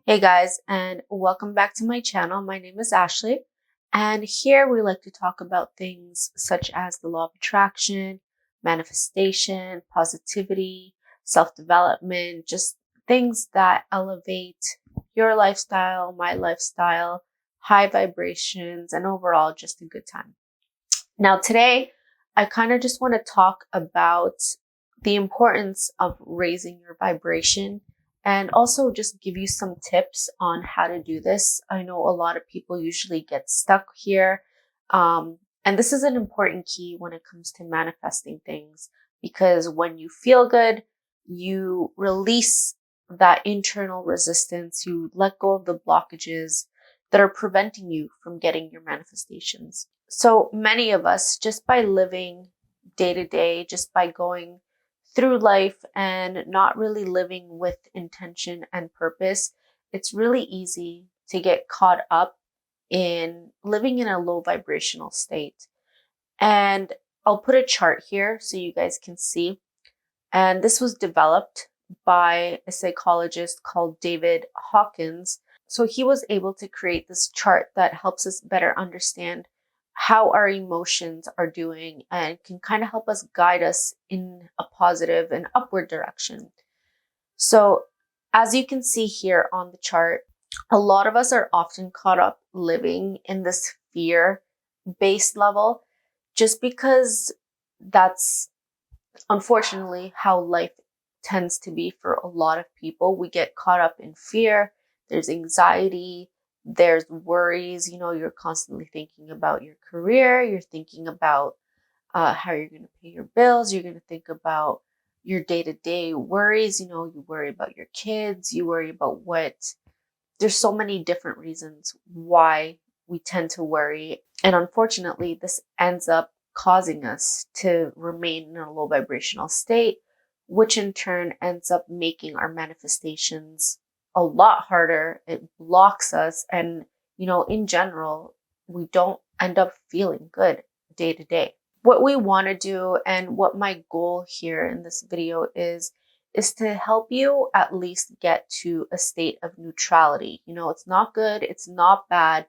Hey guys, and welcome back to my channel. My name is Ashley, and here we like to talk about things such as the law of attraction, manifestation, positivity, self-development, just things that elevate your lifestyle, my lifestyle, high vibrations, and overall just a good time. Now, today, I kind of just want to talk about the importance of raising your vibration and also just give you some tips on how to do this. I know a lot of people usually get stuck here. And this is an important key when it comes to manifesting things because when you feel good, you release that internal resistance, you let go of the blockages that are preventing you from getting your manifestations. So many of us, just by living day to day, just by going through life and not really living with intention and purpose, it's really easy to get caught up in living in a low vibrational state. And I'll put a chart here so you guys can see. And this was developed by a psychologist called David Hawkins. So he was able to create this chart that helps us better understand how our emotions are doing and can kind of help us guide us in a positive and upward direction. So as you can see here on the chart, a lot of us are often caught up living in this fear-based level just because that's unfortunately how life tends to be for a lot of people. We get caught up in fear, there's anxiety, there's worries. You're constantly thinking about your career, you're thinking about how you're going to pay your bills, you're going to think about your day-to-day worries. You worry about your kids, you worry about there's so many different reasons why we tend to worry. And unfortunately, this ends up causing us to remain in a low vibrational state, which in turn ends up making our manifestations a lot harder. It blocks us. And, in general, we don't end up feeling good day to day. What we want to do and what my goal here in this video is to help you at least get to a state of neutrality. It's not good, it's not bad,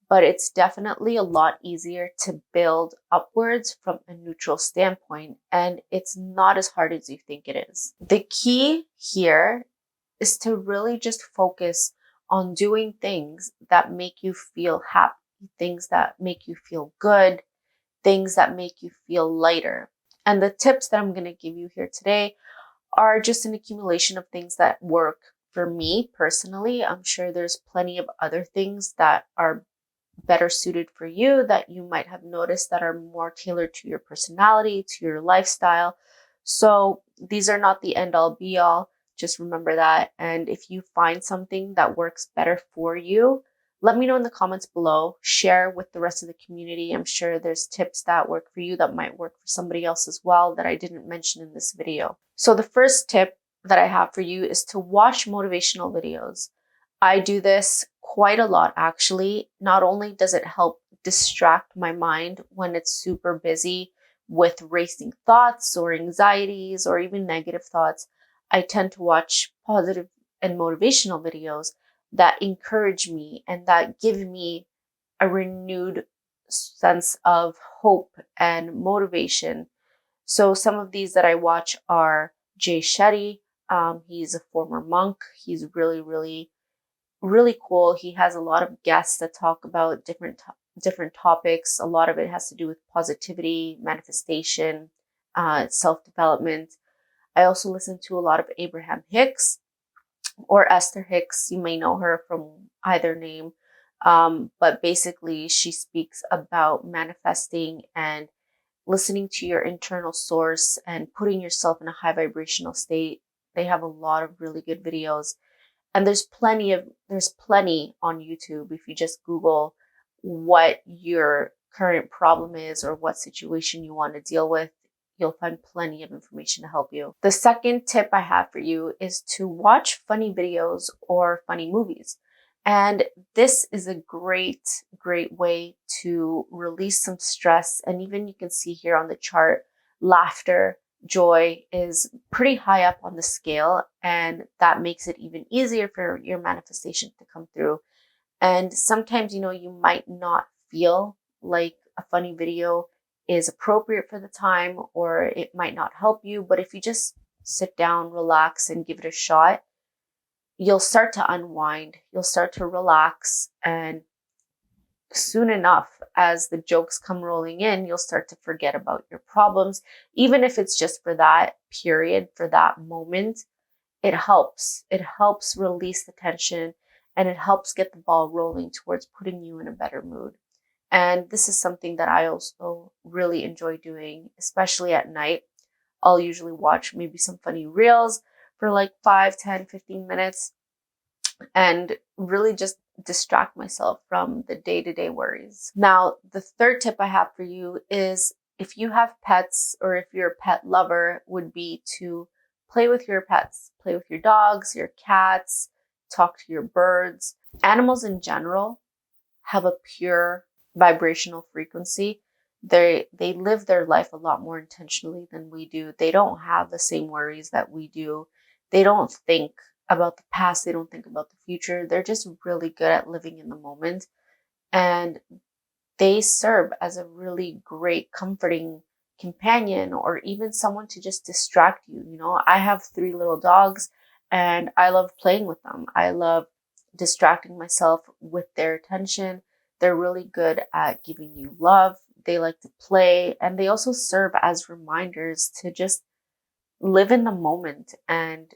but it's definitely a lot easier to build upwards from a neutral standpoint, and it's not as hard as you think it is. The key here is to really just focus on doing things that make you feel happy, things that make you feel good, things that make you feel lighter. And the tips that I'm going to give you here today are just an accumulation of things that work for me personally. I'm sure there's plenty of other things that are better suited for you that you might have noticed that are more tailored to your personality, to your lifestyle. So these are not the end all be all. Just remember that. And if you find something that works better for you, let me know in the comments below. Share with the rest of the community. I'm sure there's tips that work for you that might work for somebody else as well that I didn't mention in this video. So the first tip that I have for you is to watch motivational videos. I do this quite a lot, actually. Not only does it help distract my mind when it's super busy with racing thoughts or anxieties or even negative thoughts, I tend to watch positive and motivational videos that encourage me and that give me a renewed sense of hope and motivation. So some of these that I watch are Jay Shetty. He's a former monk. He's really cool. He has a lot of guests that talk about different topics. A lot of it has to do with positivity, manifestation, self-development. I also listen to a lot of Abraham Hicks or Esther Hicks. You may know her from either name. But basically she speaks about manifesting and listening to your internal source and putting yourself in a high vibrational state. They have a lot of really good videos. And there's plenty on YouTube. If you just Google what your current problem is or what situation you want to deal with, you'll find plenty of information to help you. The second tip I have for you is to watch funny videos or funny movies. And this is a great way to release some stress. And even you can see here on the chart, laughter joy is pretty high up on the scale, and that makes it even easier for your manifestation to come through. And sometimes, you might not feel like a funny video is appropriate for the time, or it might not help you. But if you just sit down, relax, and give it a shot, you'll start to unwind, you'll start to relax, and soon enough, as the jokes come rolling in, you'll start to forget about your problems. Even if it's just for that period, for that moment, it helps. It helps release the tension, and it helps get the ball rolling towards putting you in a better mood. And this is something that I also really enjoy doing, especially at night. I'll usually watch maybe some funny reels for like 5, 10, 15 minutes and really just distract myself from the day-to-day worries. Now, the third tip I have for you is, if you have pets or if you're a pet lover, would be to play with your pets, play with your dogs, your cats, talk to your birds. Animals in general have a pure vibrational frequency. They live their life a lot more intentionally than we do. They don't have the same worries that we do. They don't think about the past. They don't think about the future. They're just really good at living in the moment. And they serve as a really great comforting companion, or even someone to just distract you. I have 3 little dogs, and I love playing with them. I love distracting myself with their attention. They're really good at giving you love. They like to play, and they also serve as reminders to just live in the moment and,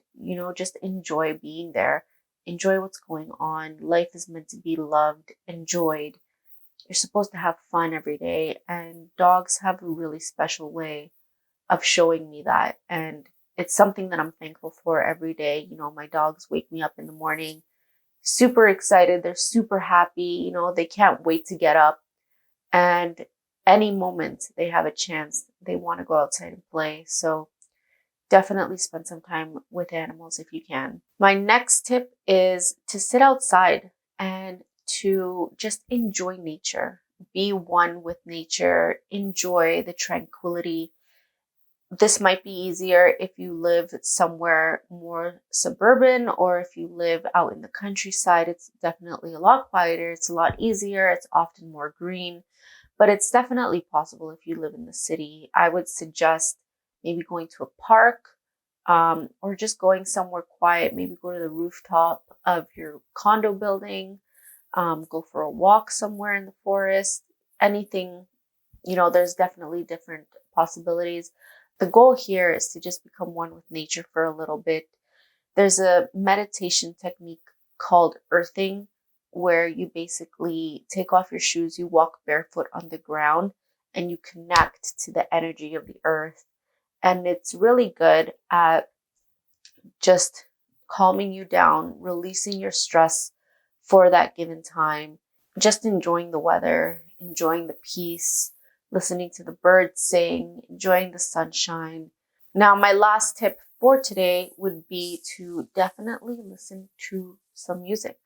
just enjoy being there. Enjoy what's going on. Life is meant to be loved, enjoyed. You're supposed to have fun every day, and dogs have a really special way of showing me that. And it's something that I'm thankful for every day. My dogs wake me up in the morning super excited. They're super happy. They can't wait to get up. And any moment they have a chance, they want to go outside and play. So definitely spend some time with animals if you can. My next tip is to sit outside and to just enjoy nature. Be one with nature. Enjoy the tranquility. This might be easier if you live somewhere more suburban, or if you live out in the countryside. It's definitely a lot quieter. It's a lot easier. It's often more green, but it's definitely possible if you live in the city. I would suggest maybe going to a park, or just going somewhere quiet. Maybe go to the rooftop of your condo building, go for a walk somewhere in the forest, anything. There's definitely different possibilities. The goal here is to just become one with nature for a little bit. There's a meditation technique called earthing, where you basically take off your shoes, you walk barefoot on the ground, and you connect to the energy of the earth. And it's really good at just calming you down, releasing your stress for that given time, just enjoying the weather, enjoying the peace, listening to the birds sing, enjoying the sunshine. Now, my last tip for today would be to definitely listen to some music.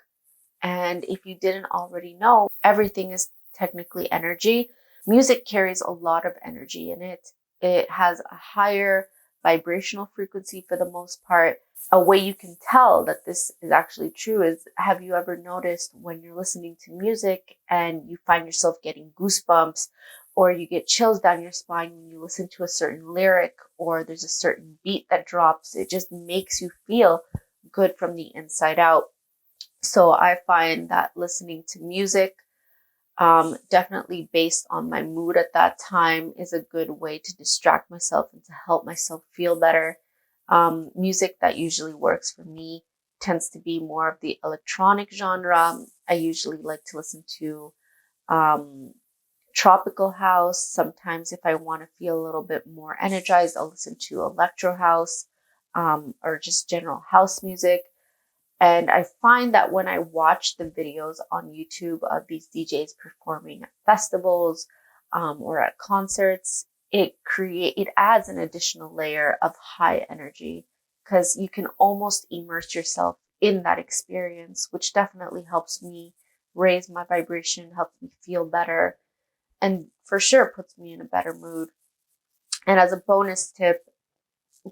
And if you didn't already know, everything is technically energy. Music carries a lot of energy in it. It has a higher vibrational frequency for the most part. A way you can tell that this is actually true is, have you ever noticed when you're listening to music and you find yourself getting goosebumps, or you get chills down your spine when you listen to a certain lyric, or there's a certain beat that drops? It just makes you feel good from the inside out. So I find that listening to music, definitely based on my mood at that time, is a good way to distract myself and to help myself feel better. Music that usually works for me tends to be more of the electronic genre. I usually like to listen to tropical house. Sometimes if I want to feel a little bit more energized, I'll listen to electro house, or just general house music. And I find that when I watch the videos on YouTube of these DJs performing at festivals, or at concerts, it adds an additional layer of high energy, because you can almost immerse yourself in that experience, which definitely helps me raise my vibration, helps me feel better, and for sure puts me in a better mood. And as a bonus tip,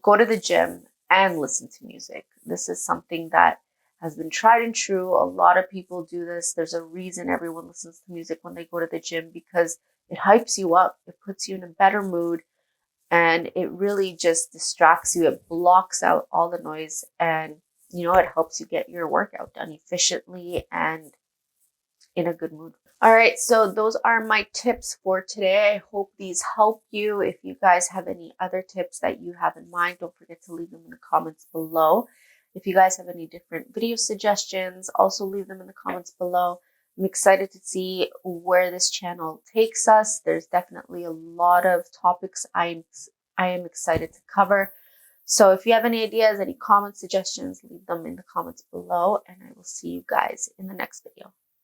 go to the gym and listen to music. This is something that has been tried and true. A lot of people do this. There's a reason everyone listens to music when they go to the gym, because it hypes you up. It puts you in a better mood, and it really just distracts you. It blocks out all the noise, and it helps you get your workout done efficiently and in a good mood. All right, so those are my tips for today. I hope these help you. If you guys have any other tips that you have in mind, don't forget to leave them in the comments below. If you guys have any different video suggestions, also leave them in the comments below. I'm excited to see where this channel takes us. There's definitely a lot of topics I am excited to cover. So if you have any ideas, any comments, suggestions, leave them in the comments below, and I will see you guys in the next video.